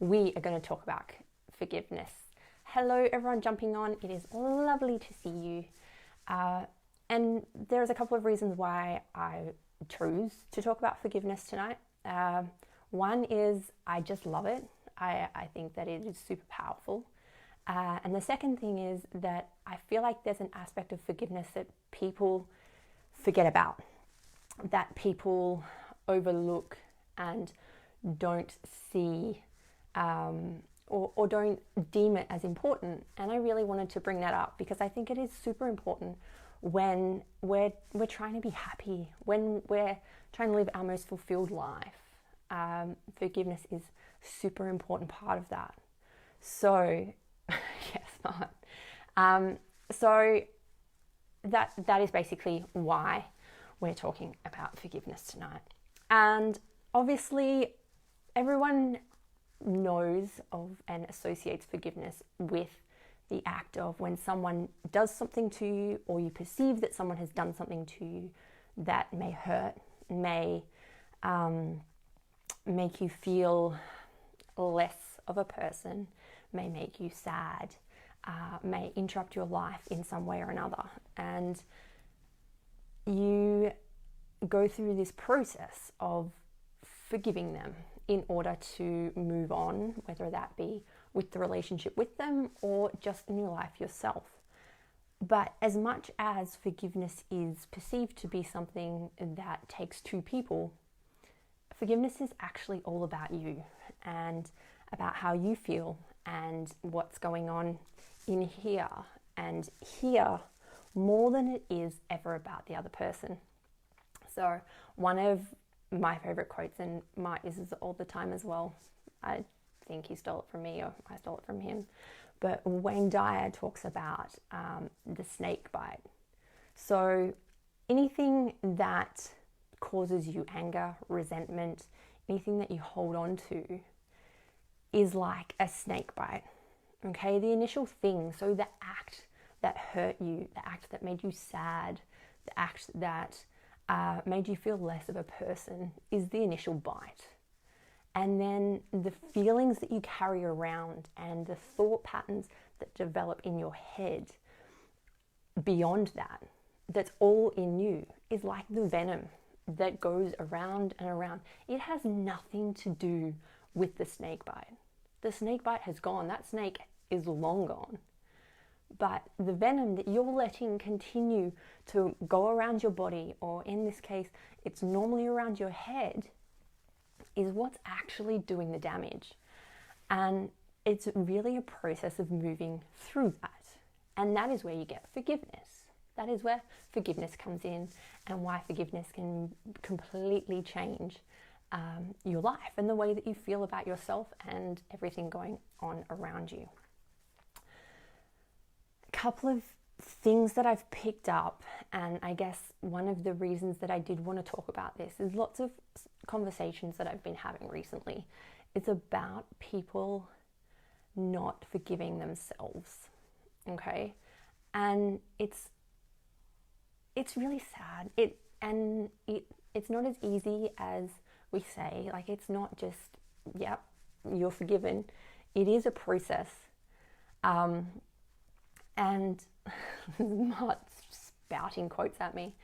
we are going to talk about forgiveness. Hello, everyone jumping on. It is lovely to see you. And there's a couple of reasons why I chose to talk about forgiveness tonight. One is I just love it. I think that it is super powerful. And the second thing is that I feel like there's an aspect of forgiveness that people forget about, that people overlook and don't see or don't deem it as important. And I really wanted to bring that up because I think it is super important when we're trying to be happy, when we're trying to live our most fulfilled life. Forgiveness is a super important part of that. So, yes, not. So that is basically why we're talking about forgiveness tonight. And obviously, everyone knows of and associates forgiveness with the act of when someone does something to you, or you perceive that someone has done something to you that may hurt, may make you feel less of a person, may make you sad, may interrupt your life in some way or another. And you go through this process of forgiving them in order to move on, whether that be with the relationship with them or just in your life yourself. But as much as forgiveness is perceived to be something that takes two people, forgiveness is actually all about you and about how you feel and what's going on in here and here more than it is ever about the other person. So one of my favorite quotes, and Mark uses it all the time as well, I think he stole it from me or I stole it from him, but Wayne Dyer talks about the snake bite. So anything that causes you anger, resentment, anything that you hold on to is like a snake bite. Okay, the initial thing, so the act that hurt you, the act that made you sad, the act that made you feel less of a person is the initial bite. And then the feelings that you carry around and the thought patterns that develop in your head beyond that, that's all in you, is like the venom that goes around and around. It has nothing to do with the snake bite. The snake bite has gone. That snake is long gone. But the venom that you're letting continue to go around your body, or in this case, it's normally around your head, is what's actually doing the damage. And it's really a process of moving through that. And that is where you get forgiveness. That is where forgiveness comes in, and why forgiveness can completely change your life and the way that you feel about yourself and everything going on around you. Couple of things that I've picked up, and I guess one of the reasons that I did want to talk about this is lots of conversations that I've been having recently. It's about people not forgiving themselves, okay? And it's really sad. It's not as easy as we say. Like, it's not just, yep, you're forgiven. It is a process. And not spouting quotes at me.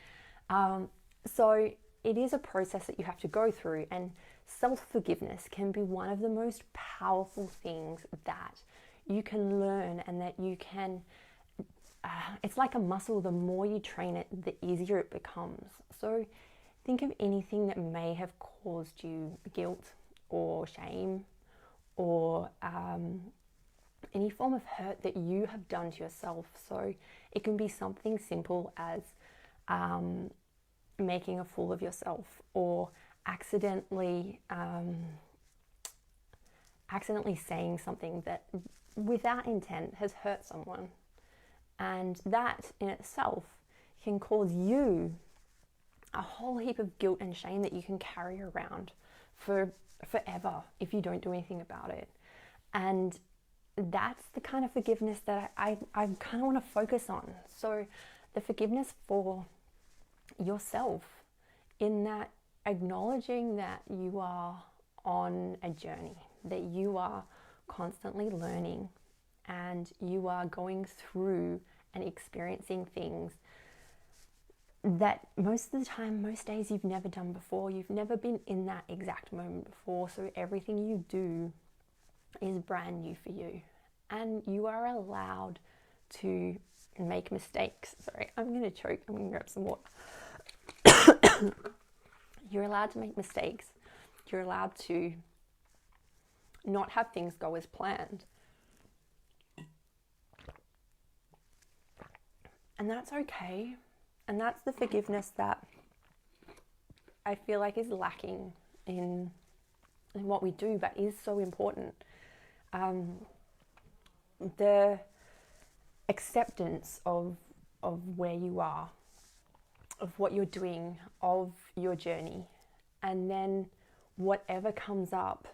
So it is a process that you have to go through, and self-forgiveness can be one of the most powerful things that you can learn, and that you can, it's like a muscle. The more you train it, the easier it becomes. So think of anything that may have caused you guilt or shame or any form of hurt that you have done to yourself. So it can be something simple as making a fool of yourself, or accidentally saying something that without intent has hurt someone. And that in itself can cause you a whole heap of guilt and shame that you can carry around for forever if you don't do anything about it. And that's the kind of forgiveness that I kind of want to focus on. So the forgiveness for yourself, in that acknowledging that you are on a journey, that you are constantly learning and you are going through and experiencing things that most of the time, most days you've never done before. You've never been in that exact moment before. So everything you do is brand new for you. And you are allowed to make mistakes. Sorry, I'm going to choke. I'm going to grab some water. You're allowed to make mistakes. You're allowed to not have things go as planned. And that's okay. And that's the forgiveness that I feel like is lacking in what we do, but is so important. The acceptance of where you are, of what you're doing, of your journey, and then whatever comes up,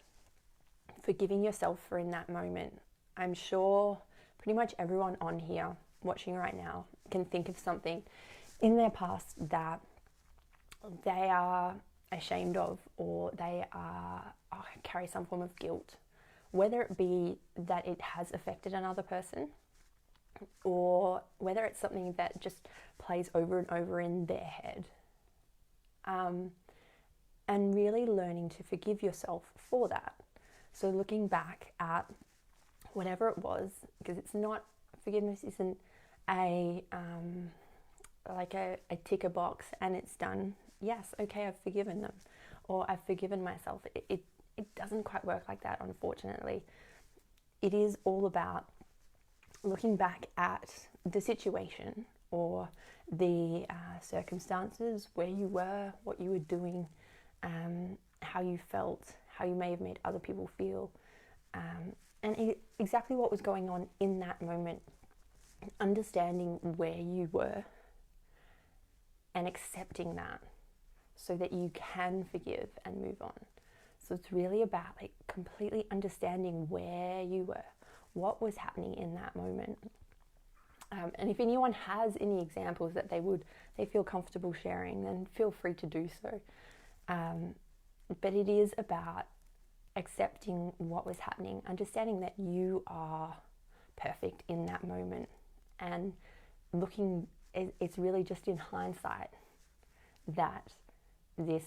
forgiving yourself for in that moment. I'm sure pretty much everyone on here watching right now can think of something in their past that they are ashamed of, or they carry some form of guilt, whether it be that it has affected another person, or whether it's something that just plays over and over in their head. And really learning to forgive yourself for that. So looking back at whatever it was, because it's not, forgiveness isn't a ticker box and it's done. Yes, okay, I've forgiven them, or I've forgiven myself. It doesn't quite work like that, unfortunately. It is all about looking back at the situation or the circumstances, where you were, what you were doing, how you felt, how you may have made other people feel, and exactly what was going on in that moment. Understanding where you were and accepting that so that you can forgive and move on. So it's really about like completely understanding where you were, what was happening in that moment. And if anyone has any examples that they feel comfortable sharing, then feel free to do so. But it is about accepting what was happening, understanding that you are perfect in that moment, and looking, it's really just in hindsight that this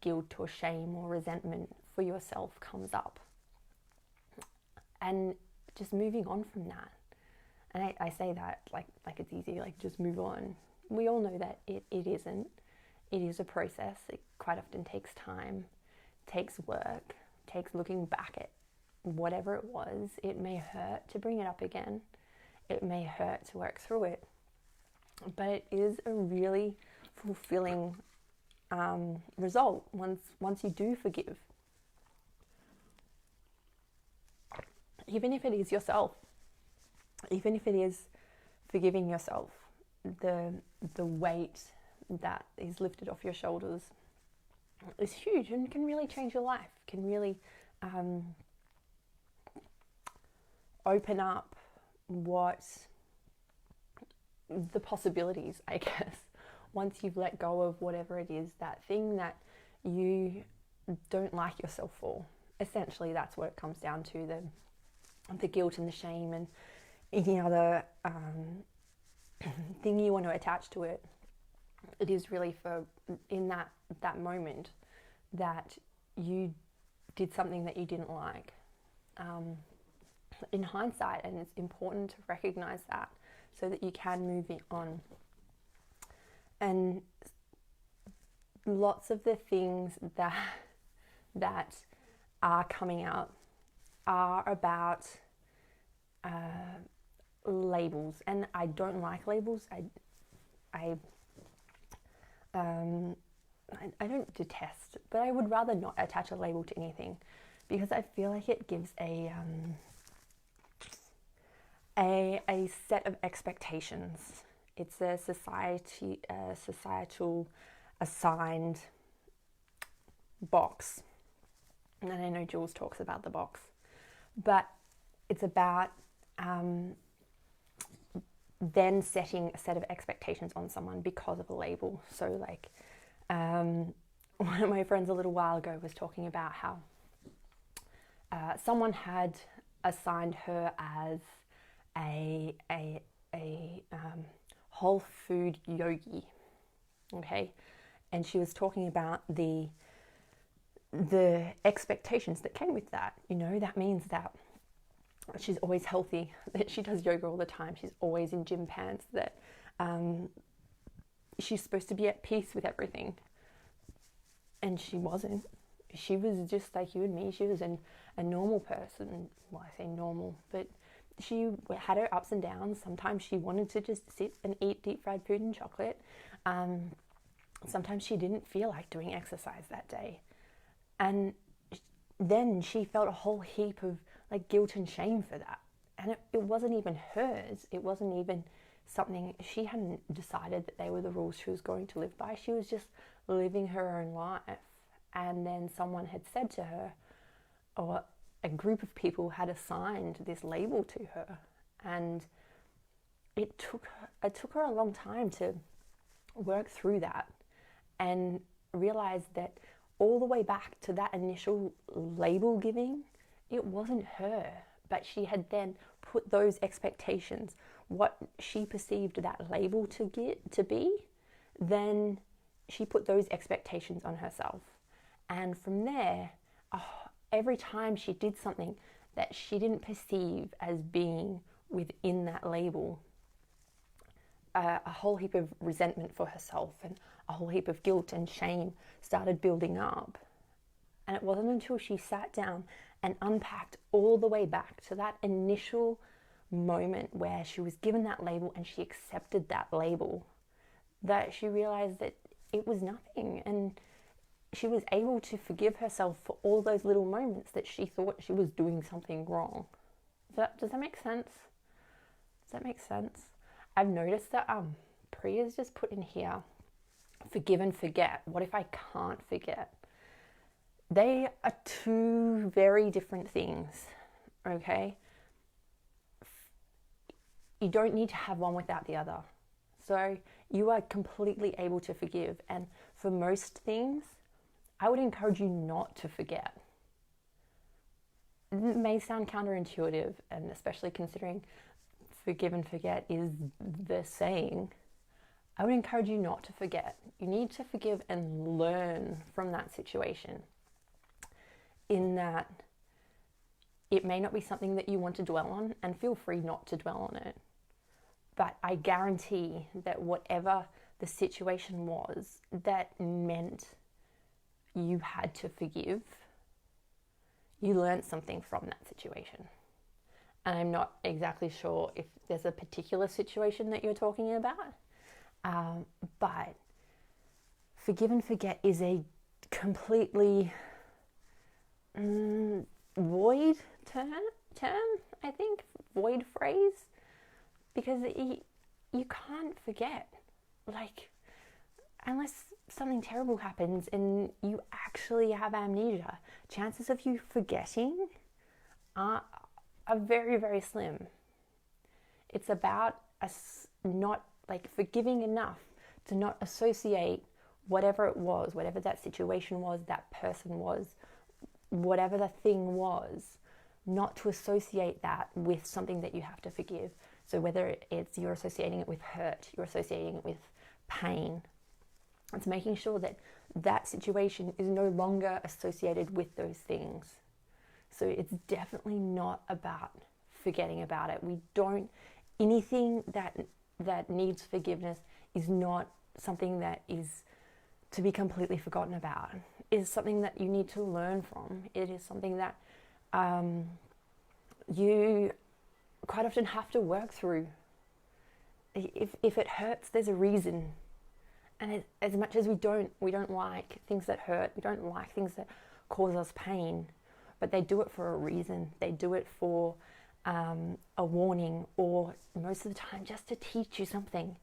guilt or shame or resentment for yourself comes up, and just moving on from that. And I say that like it's easy, like just move on. We all know that it isn't. It is a process. It quite often takes time, takes work, takes looking back at whatever it was. It may hurt to bring it up again. It may hurt to work through it. But it is a really fulfilling result once you do forgive. Even if it is yourself, even if it is forgiving yourself, the weight that is lifted off your shoulders is huge and can really change your life, can really open up what the possibilities, I guess, once you've let go of whatever it is, that thing that you don't like yourself for. Essentially, that's what it comes down to, the guilt and the shame and any other thing you want to attach to it. It is really for in that moment that you did something that you didn't like. In hindsight, and it's important to recognize that so that you can move on. And lots of the things that are coming out are about labels, and I don't like labels. I don't detest, but I would rather not attach a label to anything, because I feel like it gives a set of expectations. It's a societal assigned box. And I know Jules talks about the box, but it's about then setting a set of expectations on someone because of a label. So like one of my friends a little while ago was talking about how someone had assigned her as a whole food yogi, okay, and she was talking about the expectations that came with that. That means that she's always healthy, that she does yoga all the time, she's always in gym pants, that she's supposed to be at peace with everything. And she wasn't. She was just like you and me. She was a normal person. Well, I say normal, but she had her ups and downs. Sometimes she wanted to just sit and eat deep fried food and chocolate. Sometimes she didn't feel like doing exercise that day. And then she felt a whole heap of like guilt and shame for that. And it wasn't even hers. It wasn't even something, she hadn't decided that they were the rules she was going to live by. She was just living her own life. And then someone had said to her, or a group of people had assigned this label to her. And it took her a long time to work through that and realize that all the way back to that initial label giving, it wasn't her, but she had then put those expectations, what she perceived that label to be, then she put those expectations on herself. And from there, every time she did something that she didn't perceive as being within that label, a whole heap of resentment for herself and a whole heap of guilt and shame started building up. And it wasn't until she sat down and unpacked all the way back to that initial moment where she was given that label and she accepted that label that she realized that it was nothing, and she was able to forgive herself for all those little moments that she thought she was doing something wrong. Does that make sense? Does that make sense? I've noticed that Priya's just put in here, forgive and forget. What if I can't forget? They are two very different things, okay? You don't need to have one without the other. So you are completely able to forgive. And for most things, I would encourage you not to forget. It may sound counterintuitive, and especially considering forgive and forget is the saying, I would encourage you not to forget. You need to forgive and learn from that situation, in that it may not be something that you want to dwell on, and feel free not to dwell on it. But I guarantee that whatever the situation was that meant you had to forgive, you learned something from that situation. And I'm not exactly sure if there's a particular situation that you're talking about, but forgive and forget is a completely void term, I think, void phrase, because you can't forget. Like, unless something terrible happens and you actually have amnesia, chances of you forgetting are very, very slim. It's about us not like forgiving enough to not associate whatever it was, whatever that situation was, that person was, whatever the thing was, not to associate that with something that you have to forgive. So whether it's you're associating it with hurt, you're associating it with pain, it's making sure that that situation is no longer associated with those things. So it's definitely not about forgetting about it. Anything that needs forgiveness is not something that is to be completely forgotten about. It is something that you need to learn from. It is something that you quite often have to work through. If it hurts, there's a reason. And as much as we don't like things that hurt, we don't like things that cause us pain, but they do it for a reason. They do it for a warning, or most of the time just to teach you something.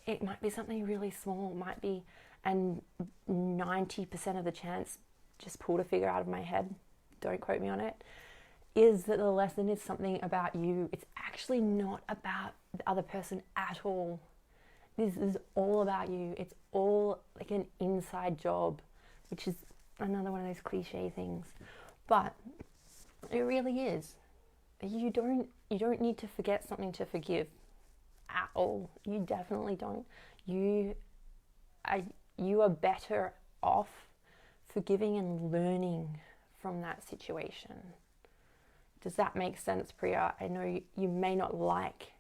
It might be something really small, might be, and 90% of the chance, just pulled a figure out of my head, don't quote me on it, is that the lesson is something about you. It's actually not about the other person at all. This is all about you. It's all like an inside job, which is another one of those cliche things. But It really is. You don't need to forget something to forgive at all. You definitely don't. You are you are better off forgiving and learning from that situation. Does that make sense, Priya? I know you may not like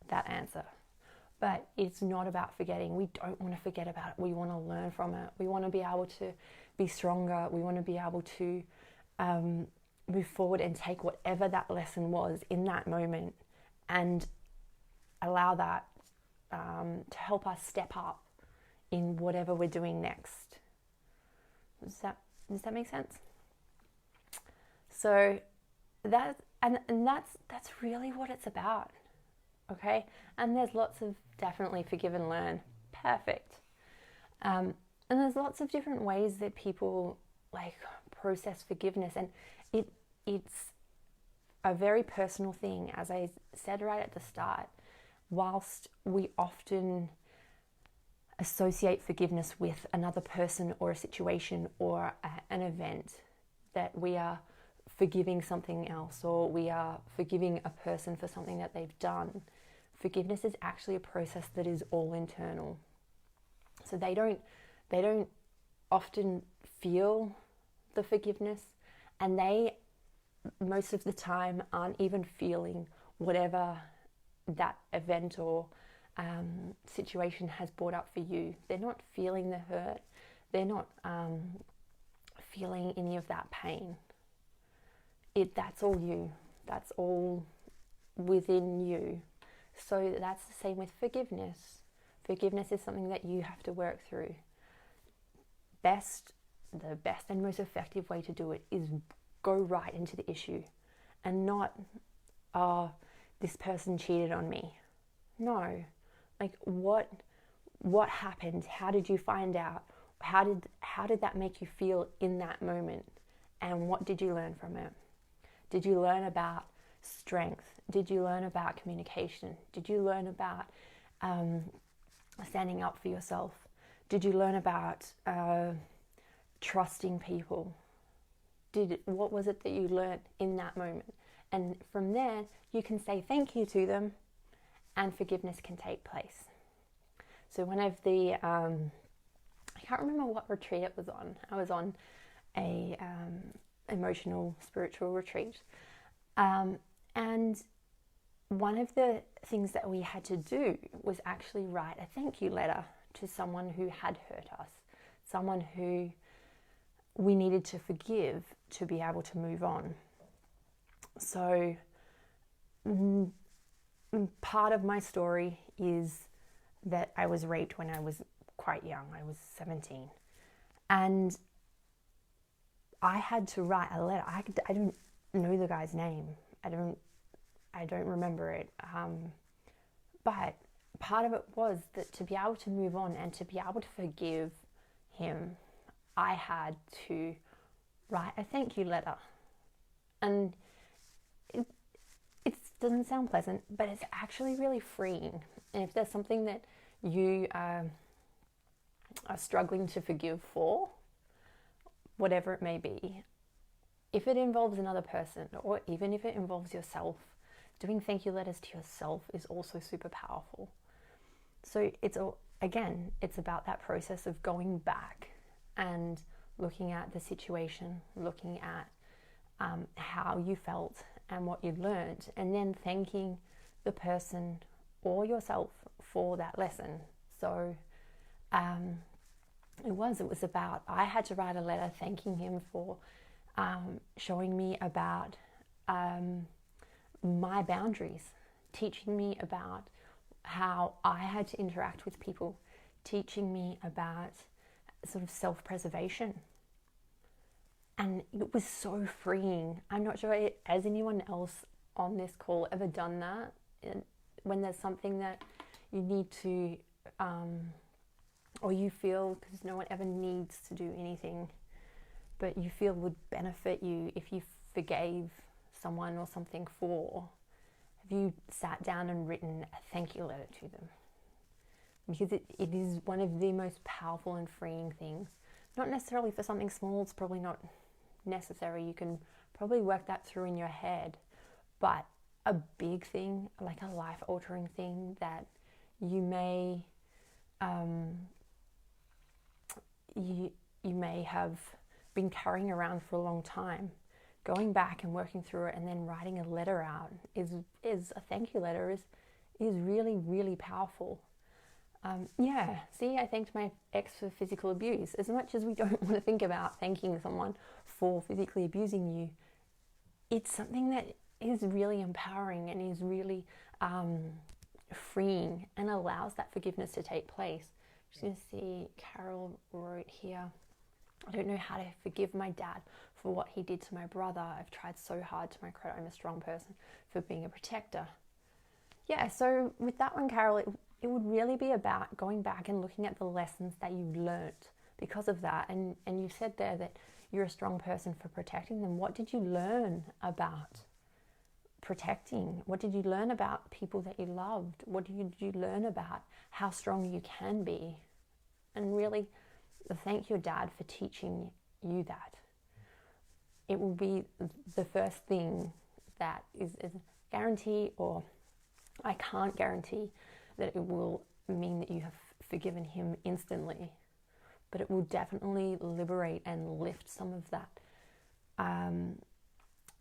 that answer, but it's not about forgetting. We don't want to forget about it. We want to learn from it. We want to be able to be stronger. We want to be able to move forward and take whatever that lesson was in that moment and allow that to help us step up in whatever we're doing next. Does that make sense? So that's really what it's about. Okay, and there's lots of definitely forgive and learn. Perfect. And there's lots of different ways that people like process forgiveness, and it's a very personal thing. As I said right at the start, whilst we often associate forgiveness with another person or a situation or an event, that we are forgiving something else or we are forgiving a person for something that they've done, forgiveness is actually a process that is all internal. So they don't often feel the forgiveness, and they most of the time aren't even feeling whatever that event or situation has brought up for you. They're not feeling the hurt. They're not feeling any of that pain. That's all you. That's all within you. So that's the same with forgiveness. Forgiveness is something that you have to work through. The best and most effective way to do it is go right into the issue and not, this person cheated on me. No. Like what happened? How did you find out? How did that make you feel in that moment? And what did you learn from it? Did you learn about strength? Did you learn about communication? Did you learn about standing up for yourself? Did you learn about trusting people? What was it that you learned in that moment? And from there, you can say thank you to them, and forgiveness can take place. So one of the, I can't remember what retreat it was on. I was on a emotional spiritual retreat, and one of the things that we had to do was actually write a thank you letter to someone who had hurt us, someone who we needed to forgive to be able to move on. So part of my story is that I was raped when I was quite young. I was 17. And I had to write a letter. I don't know the guy's name. I don't remember it. But part of it was that to be able to move on and to be able to forgive him, I had to write a thank you letter. And it doesn't sound pleasant, but it's actually really freeing. And if there's something that you are struggling to forgive for, whatever it may be, if it involves another person or even if it involves yourself, doing thank you letters to yourself is also super powerful. So it's about that process of going back and looking at the situation, looking at how you felt and what you learned, and then thanking the person or yourself for that lesson. So it was about, I had to write a letter thanking him for showing me about my boundaries, teaching me about how I had to interact with people, teaching me about sort of self-preservation. And it was so freeing. I'm not sure, has anyone else on this call ever done that? When there's something that you need to, or you feel, because no one ever needs to do anything, but you feel would benefit you if you forgave someone or something for, have you sat down and written a thank you letter to them? Because it is one of the most powerful and freeing things. Not necessarily for something small, it's probably not necessary. You can probably work that through in your head. But a big thing, like a life-altering thing that you may you may have been carrying around for a long time, going back and working through it and then writing a letter out is a thank you letter is really, really powerful. See, I thanked my ex for physical abuse. As much as we don't want to think about thanking someone for physically abusing you, it's something that is really empowering and is really freeing and allows that forgiveness to take place. Just going to see, Carol wrote here, I don't know how to forgive my dad for what he did to my brother. I've tried so hard. To my credit, I'm a strong person for being a protector. Yeah, so with that one, Carol, it would really be about going back and looking at the lessons that you learnt because of that. And you said there that you're a strong person for protecting them. What did you learn about protecting? What did you learn about people that you loved? What did you learn about how strong you can be? And really, thank your dad for teaching you that. It will be the first thing that is a guarantee, or I can't guarantee that it will mean that you have forgiven him instantly, but it will definitely liberate and lift some of that,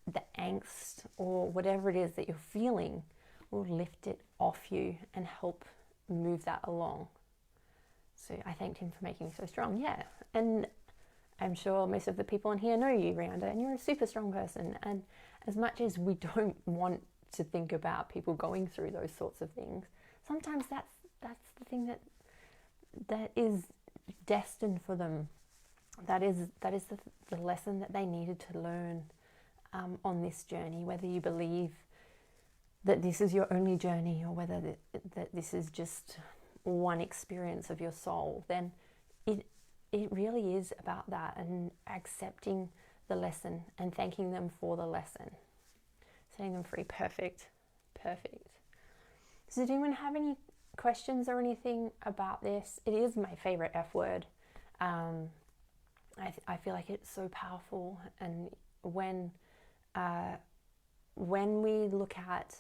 the angst or whatever it is that you're feeling will lift it off you and help move that along. So I thanked him for making me so strong. Yeah, and I'm sure most of the people in here know you, Rianda, and you're a super strong person. And as much as we don't want to think about people going through those sorts of things, sometimes that's the thing that is destined for them. That is the lesson that they needed to learn on this journey. Whether you believe that this is your only journey or whether that this is just one experience of your soul, then it really is about that, and accepting the lesson and thanking them for the lesson. Setting them free. Perfect. So does anyone have any questions or anything about this? It is my favorite F word. I feel like it's so powerful, and when we look at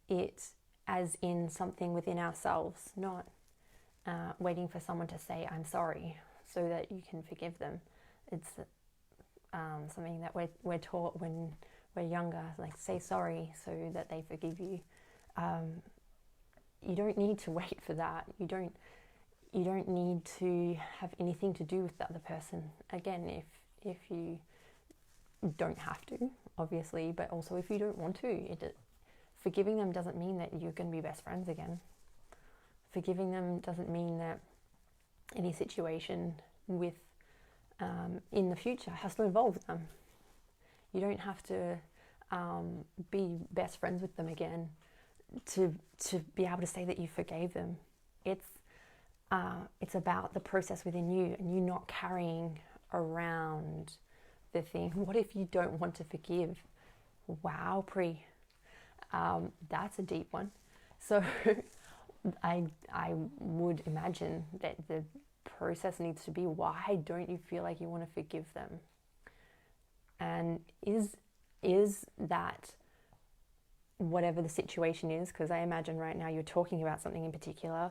it as in something within ourselves, not waiting for someone to say I'm sorry so that you can forgive them. It's something that we're taught when we're younger, like say sorry so that they forgive you. You don't need to wait for that. You don't need to have anything to do with the other person. Again, if you don't have to, obviously, but also if you don't want to, forgiving them doesn't mean that you're going to be best friends again. Forgiving them doesn't mean that any situation with in the future has to involve them. You don't have to be best friends with them again to be able to say that you forgave them. It's about the process within you, and you not carrying around the thing. What if you don't want to forgive? Wow, that's a deep one. So I would imagine that the process needs to be, why don't you feel like you want to forgive them? And is that whatever the situation is? Because I imagine right now you're talking about something in particular.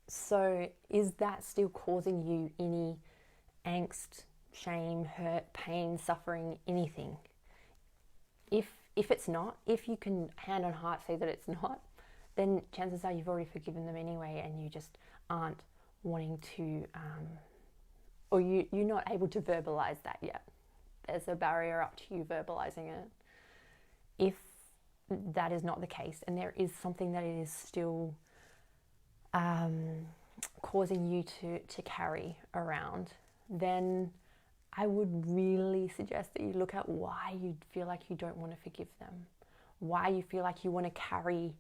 So is that still causing you any angst, shame, hurt, pain, suffering, anything? If it's not, if you can hand on heart say that it's not, then chances are you've already forgiven them anyway, and you just aren't wanting to, or you're not able to verbalize that yet. There's a barrier up to you verbalizing it. If that is not the case, and there is something that is still causing you to carry around, then I would really suggest that you look at why you feel like you don't want to forgive them, why you feel like you want to carry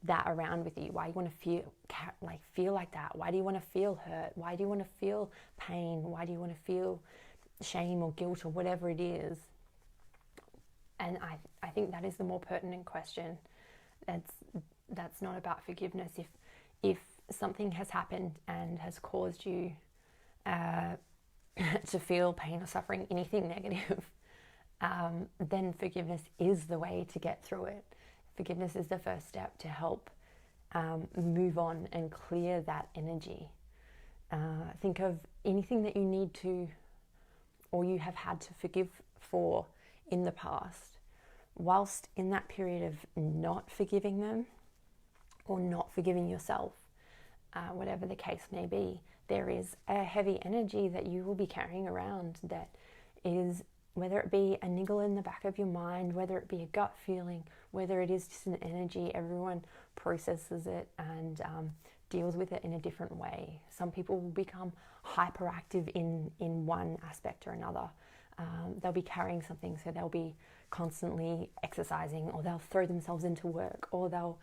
that around with you, why you want to feel like that, why do you want to feel hurt, why do you want to feel pain, why do you want to feel shame or guilt or whatever it is. And I think that is the more pertinent question. That's not about forgiveness. If something has happened and has caused you to feel pain or suffering, anything negative, then forgiveness is the way to get through it. Forgiveness is the first step to help move on and clear that energy. Think of anything that you need to, or you have had to forgive for in the past. Whilst in that period of not forgiving them or not forgiving yourself, whatever the case may be, there is a heavy energy that you will be carrying around that is, whether it be a niggle in the back of your mind, whether it be a gut feeling, whether it is just an energy, everyone processes it and deals with it in a different way. Some people will become hyperactive in one aspect or another. They'll be carrying something, so they'll be constantly exercising, or they'll throw themselves into work, or they'll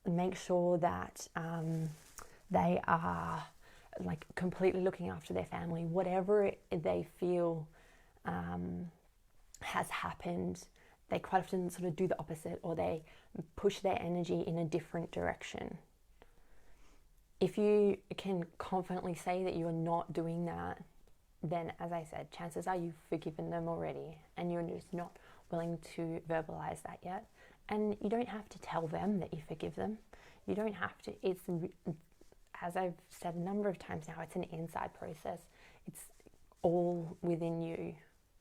make sure that they are like completely looking after their family. Whatever they feel has happened, they quite often sort of do the opposite, or they push their energy in a different direction. If you can confidently say that you are not doing that, then, as I said, chances are you've forgiven them already, and you're just not willing to verbalize that yet. And you don't have to tell them that you forgive them. You don't have to. It's, as I've said a number of times now, it's an inside process. It's all within you.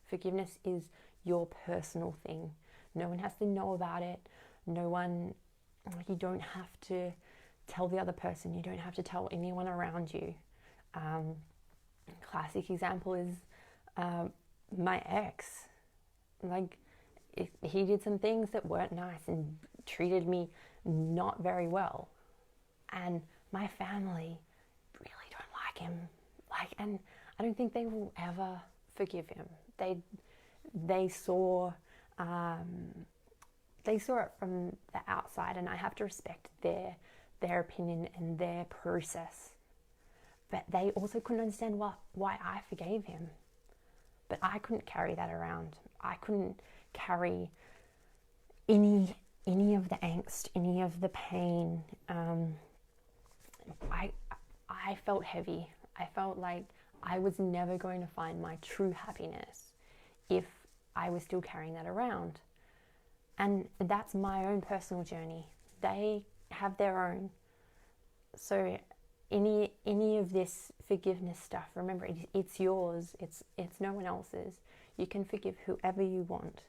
Forgiveness is your personal thing. No one has to know about it. No one, you don't have to tell the other person. You don't have to tell anyone around you. Classic example is my ex. Like, he did some things that weren't nice and treated me not very well. And my family really don't like him. And I don't think they will ever forgive him. They saw it from the outside, and I have to respect their opinion and their process. But they also couldn't understand why I forgave him. But I couldn't carry that around. I couldn't carry any of the angst, any of the pain. I felt heavy. I felt like I was never going to find my true happiness if I was still carrying that around. And that's my own personal journey. They have their own. So any of this forgiveness stuff, remember, it's yours. It's no one else's. You can forgive whoever you want.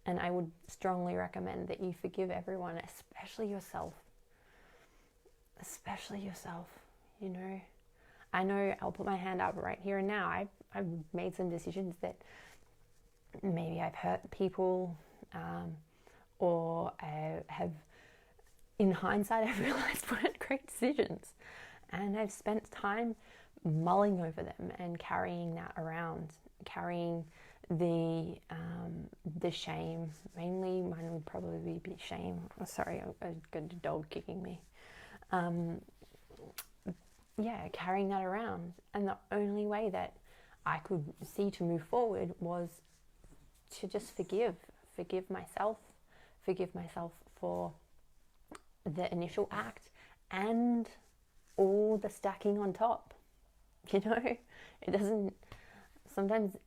And I would strongly recommend that you forgive everyone, especially yourself. Especially yourself, you know. I know I'll put my hand up right here and now. I've made some decisions that maybe I've hurt people, or I have, in hindsight, I've realized weren't great decisions. And I've spent time mulling over them and carrying that around, carrying the shame. Mainly mine would probably be shame. Oh, sorry, I've got a dog kicking me. Carrying that around. And the only way that I could see to move forward was to just forgive myself for the initial act and all the stacking on top. You know, it doesn't, sometimes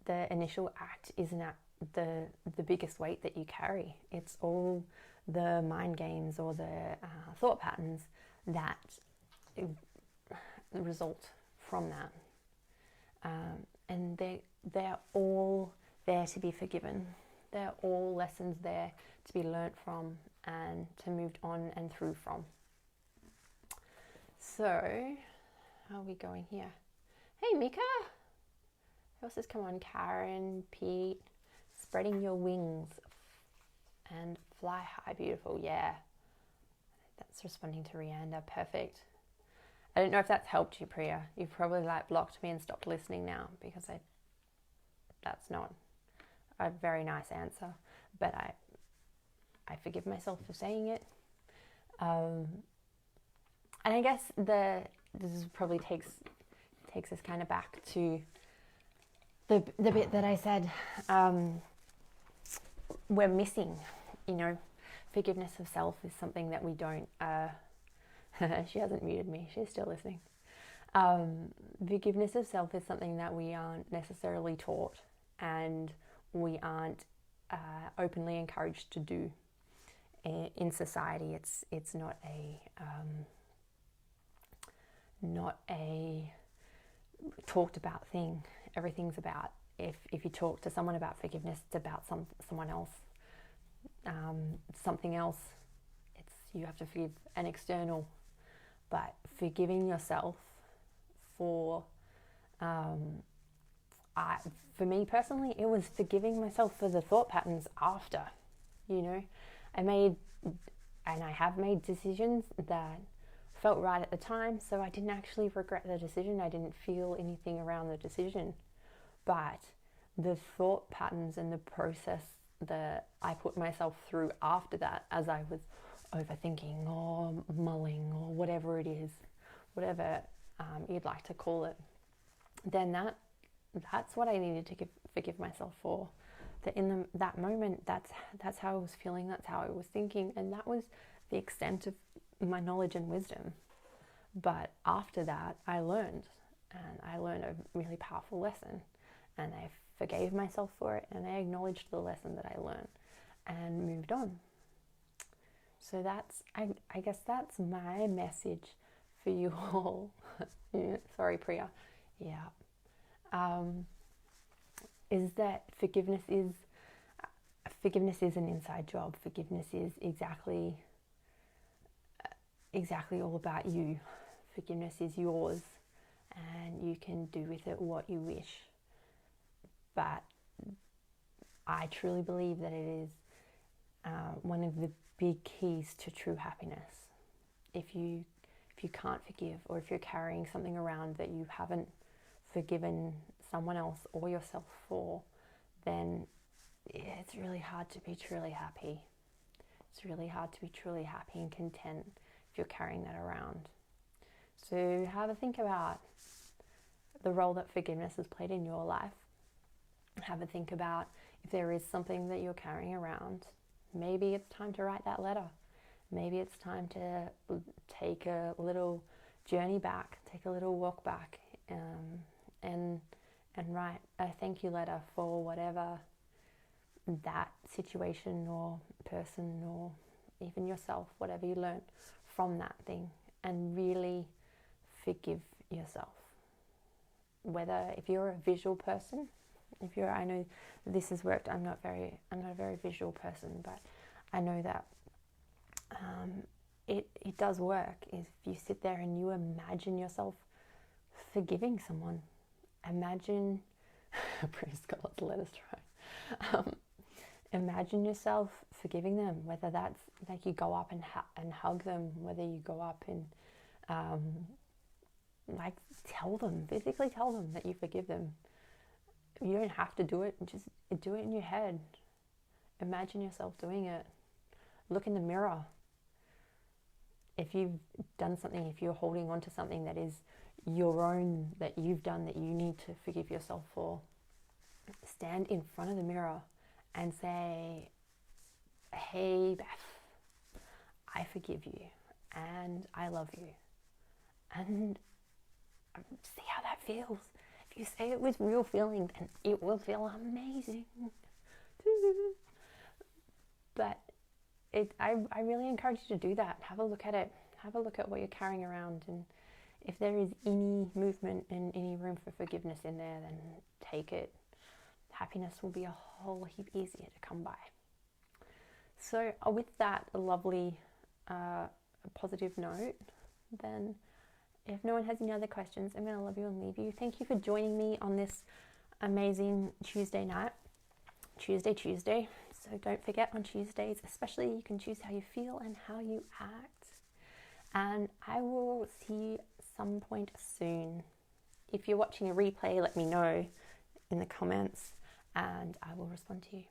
the initial act isn't at the biggest weight that you carry. It's all the mind games or the thought patterns that result from that. And they're all there to be forgiven. They're all lessons there to be learnt from and to move on and through from. So, how are we going here? Hey, Mika! Who else has come on? Karen, Pete. Spreading your wings and fly high, beautiful. Yeah. That's responding to Rianda. Perfect. I don't know if that's helped you, Priya. You've probably blocked me and stopped listening now because that's not a very nice answer. But I forgive myself for saying it. And I guess this probably takes us kind of back to the bit that I said we're missing. You know, forgiveness of self is something that we don't. She hasn't muted me. She's still listening. Forgiveness of self is something that we aren't necessarily taught, and we aren't openly encouraged to do in society. It's not a talked about thing. Everything's about, if you talk to someone about forgiveness, it's about someone else, something else. It's, you have to forgive an external. But forgiving yourself for me personally, it was forgiving myself for the thought patterns after. I have made decisions that felt right at the time, so I didn't actually regret the decision. I didn't feel anything around the decision. But the thought patterns and the process that I put myself through after that, as I was overthinking or mulling or whatever it is, whatever you'd like to call it, then that's what I needed to forgive myself for. That in that moment, that's how I was feeling, that's how I was thinking, and that was the extent of my knowledge and wisdom. But after that, I learned a really powerful lesson, and I forgave myself for it, and I acknowledged the lesson that I learned and moved on. So I guess that's my message for you all. Sorry, Priya. Yeah. Is that forgiveness is an inside job. Forgiveness is exactly all about you. Forgiveness is yours, and you can do with it what you wish. But I truly believe that it is one of the big keys to true happiness. If you can't forgive, or if you're carrying something around that you haven't forgiven someone else or yourself for, then it's really hard to be truly happy. It's really hard to be truly happy and content if you're carrying that around. So have a think about the role that forgiveness has played in your life. Have a think about if there is something that you're carrying around. Maybe it's time to write that letter. Maybe it's time to take a little journey back, take a little walk back, and write a thank you letter for whatever that situation or person or even yourself, whatever you learned from that thing, and really forgive yourself. Whether, if you're a visual person, I know this has worked. I'm not a very visual person, but I know that it does work. If you sit there and you imagine yourself forgiving someone, imagine, praise God, let us try. Imagine yourself forgiving them, whether that's like you go up and hug them, whether you go up and physically tell them that you forgive them. You don't have to do it, just do it in your head. Imagine yourself doing it. Look in the mirror. If you've done something, if you're holding on to something that is your own, that you've done, that you need to forgive yourself for, stand in front of the mirror and say, hey Beth, I forgive you and I love you. And see how that feels. If you say it with real feeling, then it will feel amazing. But I really encourage you to do that. Have a look at it. Have a look at what you're carrying around, and if there is any movement and any room for forgiveness in there, then take it. Happiness will be a whole heap easier to come by. So with that lovely positive note, then if no one has any other questions, I'm going to love you and leave you. Thank you for joining me on this amazing Tuesday night. Tuesday. So don't forget, on Tuesdays especially, you can choose how you feel and how you act. And I will see you some point soon. If you're watching a replay, let me know in the comments and I will respond to you.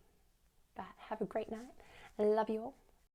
But have a great night. I love you all.